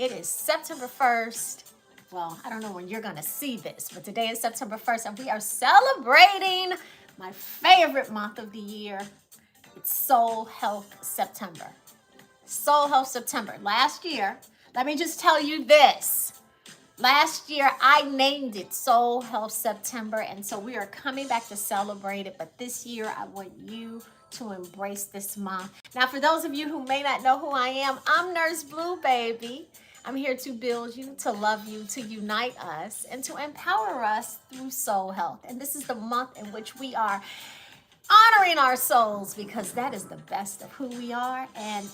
It is September 1st. Well, I don't know when you're going to see this, but today is September 1st, and we are celebrating my favorite month of the year. It's Soul Health September. Soul Health September. Last year, let me just tell you this. Last year, I named it Soul Health September, and so we are coming back to celebrate it. But this year, I want you to embrace this month. Now, for those of you who may not know who I am, I'm Nurse Blue, baby. I'm here to build you, to love you, to unite us, and to empower us through soul health. And this is the month in which we are honoring our souls, because that is the best of who we are. And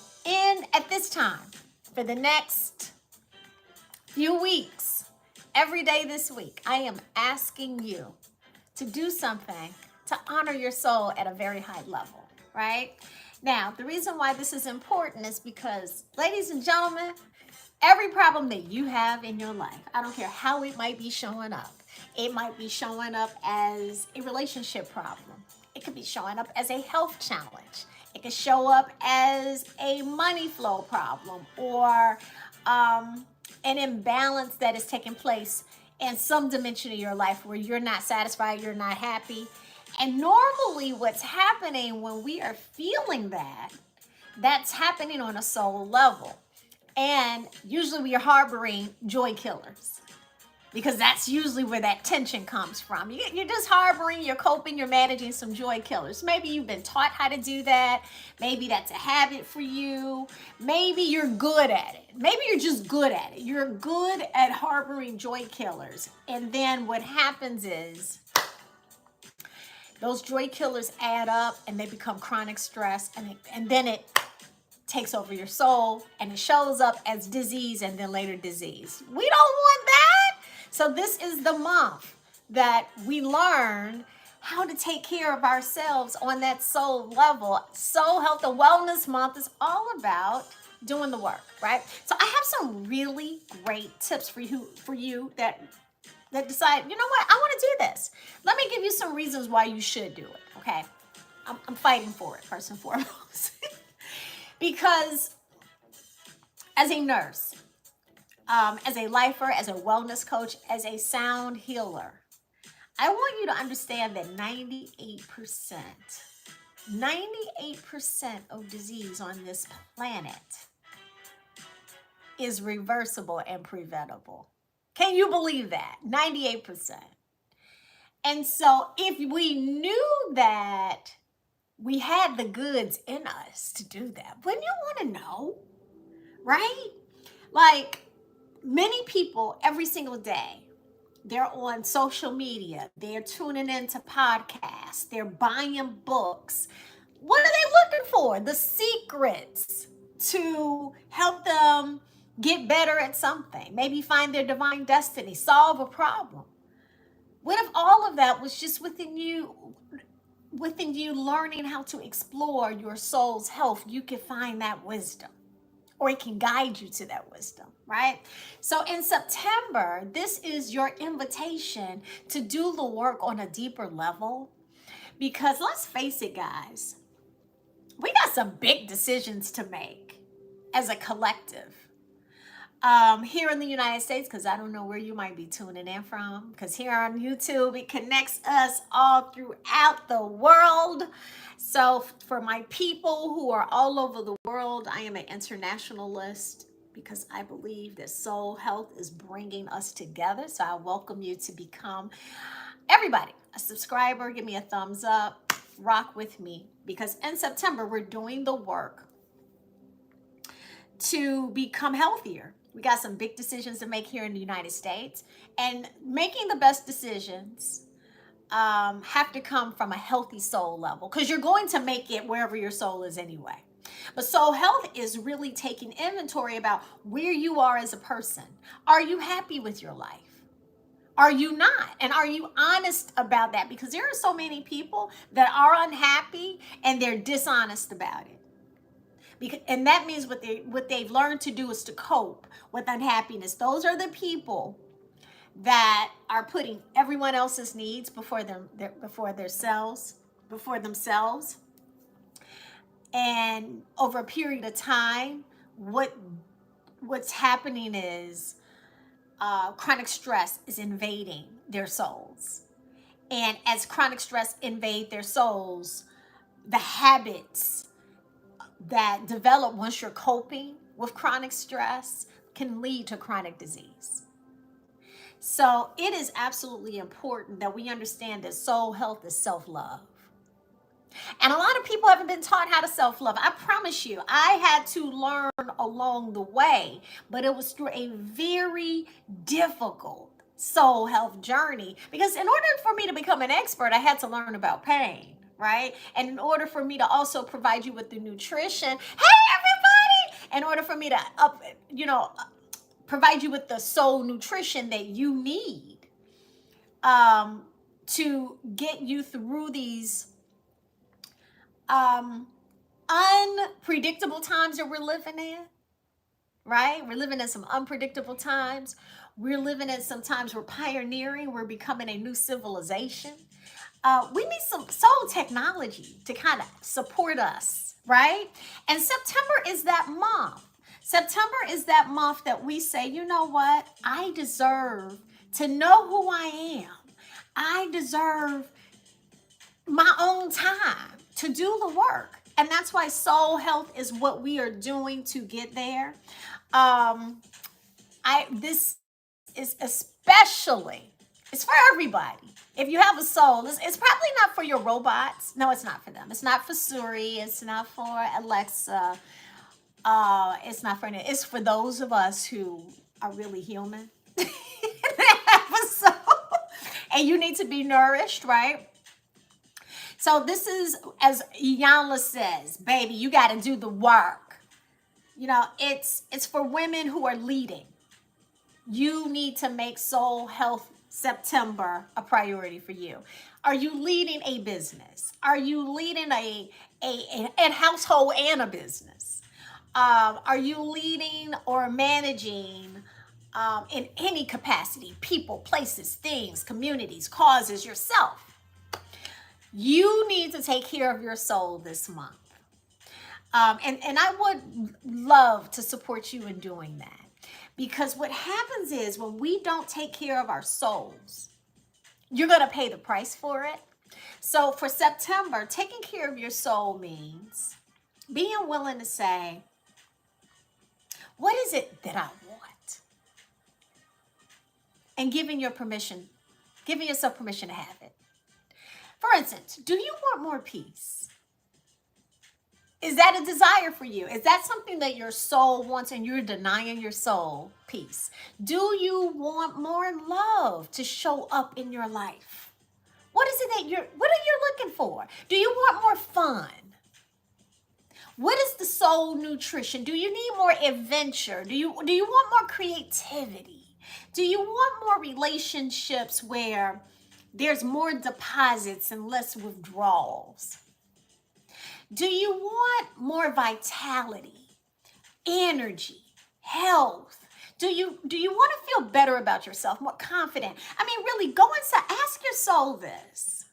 at this time, for the next few weeks, every day this week, I am asking you to do something to honor your soul at a very high level, right? Now, the reason why this is important is because, ladies and gentlemen, every problem that you have in your life, I don't care how it might be showing up. It might be showing up as a relationship problem. It could be showing up as a health challenge. It could show up as a money flow problem, or an imbalance that is taking place in some dimension of your life where you're not satisfied, you're not happy. And normally what's happening when we are feeling that, that's happening on a soul level. And usually we are harboring joy killers, because that's usually where that tension comes from. You're just harboring, you're coping, you're managing some joy killers. Maybe you've been taught how to do that. Maybe that's a habit for you. Maybe you're good at it. Maybe you're just good at it. You're good at harboring joy killers. And then what happens is those joy killers add up and they become chronic stress. And then it takes over your soul, and it shows up as disease, and then later disease. We don't want that. So this is the month that we learn how to take care of ourselves on that soul level. Soul Health and Wellness Month is all about doing the work, right? So I have some really great tips for you that decide, you know what, I want to do this. Let me give you some reasons why you should do it, okay? I'm fighting for it, first and foremost. Because as a nurse, as a lifer, as a wellness coach, as a sound healer, I want you to understand that 98% of disease on this planet is reversible and preventable. Can you believe that? 98%. And so if we knew that we had the goods in us to do that, wouldn't you want to know, right? Like, many people every single day, they're on social media, they're tuning into podcasts, they're buying books. What are they looking for? The secrets to help them get better at something, maybe find their divine destiny, solve a problem. What if all of that was just within you learning how to explore your soul's health? You can find that wisdom, or it can guide you to that wisdom, right? So in September, this is your invitation to do the work on a deeper level, because let's face it, guys, we got some big decisions to make as a collective. Here in the United States, because I don't know where you might be tuning in from, because here on YouTube, it connects us all throughout the world. So for my people who are all over the world, I am an internationalist, because I believe that soul health is bringing us together. So I welcome you to become, everybody, a subscriber. Give me a thumbs up, rock with me, because in September, we're doing the work to become healthier. We got some big decisions to make here in the United States, and making the best decisions have to come from a healthy soul level, because you're going to make it wherever your soul is anyway. But soul health is really taking inventory about where you are as a person. Are you happy with your life? Are you not? And are you honest about that? Because there are so many people that are unhappy and they're dishonest about it. And that means what they've learned to do is to cope with unhappiness. Those are the people that are putting everyone else's needs before themselves. And over a period of time, what what's happening is chronic stress is invading their souls. And as chronic stress invade their souls, the habits that develop once you're coping with chronic stress can lead to chronic disease. So it is absolutely important that we understand that soul health is self-love. And a lot of people haven't been taught how to self-love. I promise you, I had to learn along the way, but it was through a very difficult soul health journey, because in order for me to become an expert, I had to learn about pain, right? And in order for me to also provide you with the nutrition, hey everybody, in order for me to provide you with the soul nutrition that you need to get you through these unpredictable times that we're living in, right? We're living in some unpredictable times. We're living in some times we're pioneering. We're becoming a new civilization. We need some soul technology to kind of support us, right? And September is that month. September is that month that we say, you know what? I deserve to know who I am. I deserve my own time to do the work. And that's why soul health is what we are doing to get there. This is especially, it's for everybody. If you have a soul, it's probably not for your robots. No, it's not for them. It's not for Siri. It's not for Alexa. It's not for any. It's for those of us who are really human. Have a soul, and you need to be nourished, right? So this is, as Iyanla says, baby, you got to do the work. You know, it's for women who are leading. You need to make Soul Health September a priority for you. Are you leading a business? Are you leading a household and a business? Are you leading or managing in any capacity? People, places, things, communities, causes, yourself. You need to take care of your soul this month. And I would love to support you in doing that. Because what happens is when we don't take care of our souls, you're going to pay the price for it. So for September, taking care of your soul means being willing to say, what is it that I want? And giving yourself permission to have it. For instance, do you want more peace? Is that a desire for you? Is that something that your soul wants and you're denying your soul peace? Do you want more love to show up in your life? What is it what are you looking for? Do you want more fun? What is the soul nutrition? Do you need more adventure? Do you want more creativity? Do you want more relationships where there's more deposits and less withdrawals? Do you want more vitality, energy, health? Do you want to feel better about yourself, more confident? I mean, really, go inside. Ask your soul this.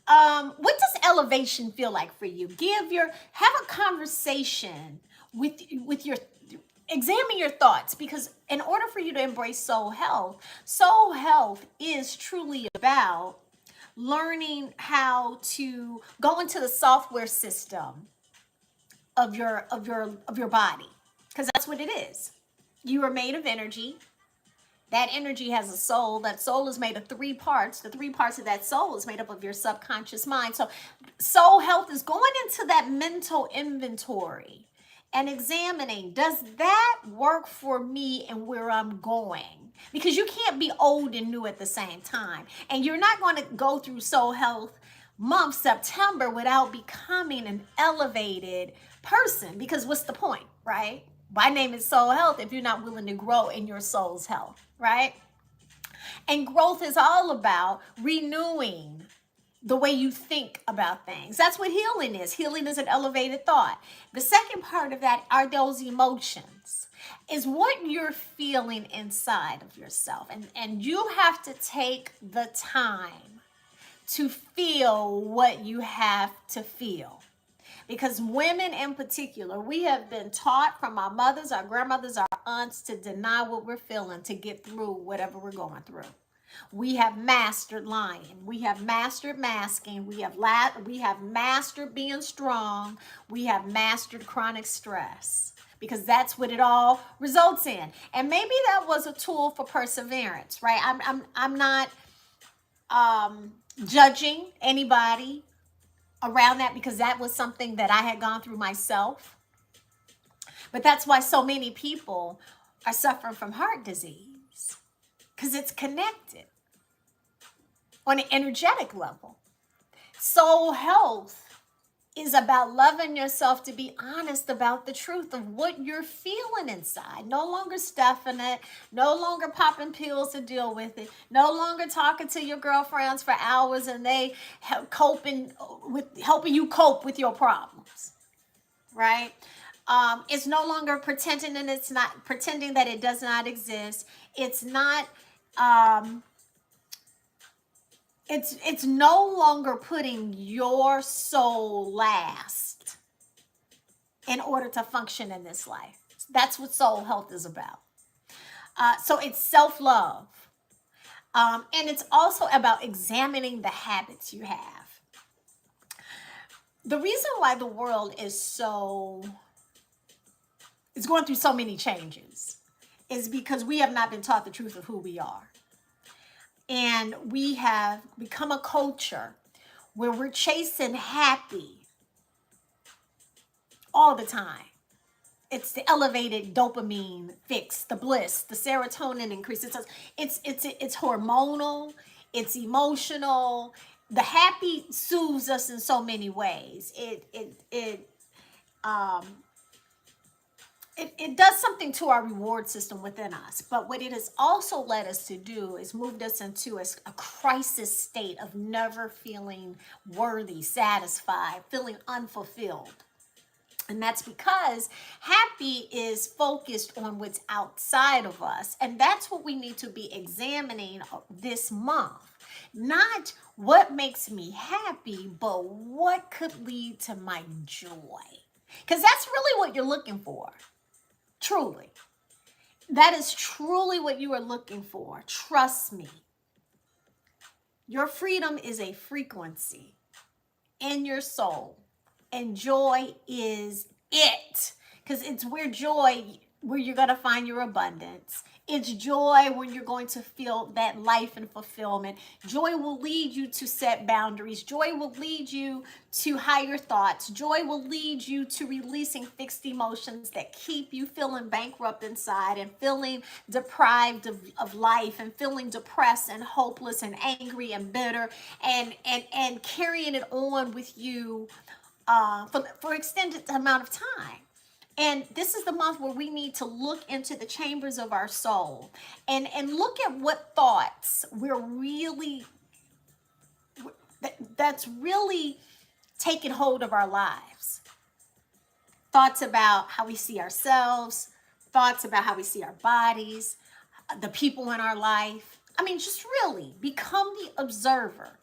What does elevation feel like for you? Have a conversation with your, examine your thoughts, because in order for you to embrace soul health is truly about learning how to go into the software system of your body, because that's what it is. You are made of energy. That energy has a soul. That soul is made of 3 parts. The 3 parts of that soul is made up of your subconscious mind. So soul health is going into that mental inventory and examining, does that work for me and where I'm going? Because you can't be old and new at the same time. And you're not going to go through Soul Health Month, September, without becoming an elevated person. Because what's the point, right? My name is Soul Health if you're not willing to grow in your soul's health, right? And growth is all about renewing the way you think about things. That's what healing is. Healing is an elevated thought. The second part of that are those emotions, is what you're feeling inside of yourself. And you have to take the time to feel what you have to feel. Because women in particular, we have been taught from our mothers, our grandmothers, our aunts to deny what we're feeling to get through whatever we're going through. We have mastered lying. We have mastered masking. We have mastered being strong. We have mastered chronic stress, because that's what it all results in. And maybe that was a tool for perseverance, right? I'm not judging anybody around that, because that was something that I had gone through myself. But that's why so many people are suffering from heart disease, because it's connected on an energetic level. Soul health is about loving yourself, to be honest about the truth of what you're feeling inside. No longer stuffing it, no longer popping pills to deal with it, no longer talking to your girlfriends for hours and they helping you cope with your problems, right? It's no longer pretending that it does not exist. It's not it's no longer putting your soul last in order to function in this life. That's what soul health is about. So it's self-love. And it's also about examining the habits you have. The reason why the world is going through so many changes is because we have not been taught the truth of who we are. And we have become a culture where we're chasing happy all the time. It's the elevated dopamine fix, the bliss, the serotonin increase. It's hormonal, it's emotional. The happy soothes us in so many ways. It does something to our reward system within us. But what it has also led us to do is moved us into a crisis state of never feeling worthy, satisfied, feeling unfulfilled. And that's because happy is focused on what's outside of us. And that's what we need to be examining this month. Not what makes me happy, but what could lead to my joy. Because that's really what you're looking for. Truly. That is truly what you are looking for. Trust me. Your freedom is a frequency in your soul. And joy is it. Because it's where you're going to find your abundance. It's joy when you're going to feel that life and fulfillment. Joy will lead you to set boundaries. Joy will lead you to higher thoughts. Joy will lead you to releasing fixed emotions that keep you feeling bankrupt inside and feeling deprived of life and feeling depressed and hopeless and angry and bitter and carrying it on with you for extended amount of time. And this is the month where we need to look into the chambers of our soul and look at what thoughts that's really taking hold of our lives. Thoughts about how we see ourselves, thoughts about how we see our bodies, the people in our life. I mean, just really become the observer.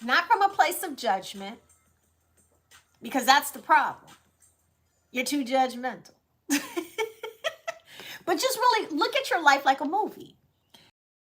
Not from a place of judgment, because that's the problem. You're too judgmental. But just really look at your life like a movie.